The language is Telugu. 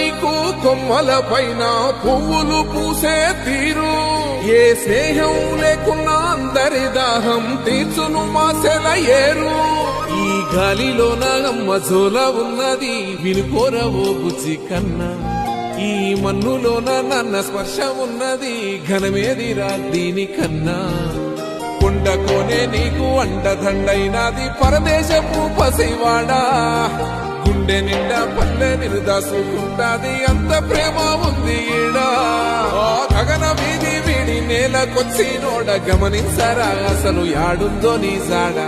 నీకు కొమ్మల పైన పువ్వులు పూసే తీరు ఏ స్నేహం లేకున్నా అందరి దాహం తీర్చును మాసెల ఏరు ఈ గాలిలోన మజోల ఉన్నది వినుకోరవో బుజ్జి కన్నా ఈ మన్నులోన నన్న స్పర్శ ఉన్నది ఘనమేదిరా దీనికన్నా కొండకోనే నీకు అండదండైనది పరదేశపు పసివాడా గుండె నిండా పల్లె నిరుదాసుకుంటాది అంత ప్రేమ ఉంది ఈడా గగన వీధి వీడి నేలకొచ్చినోడ గమనించరా అసలు యాడుందో నీ జాడా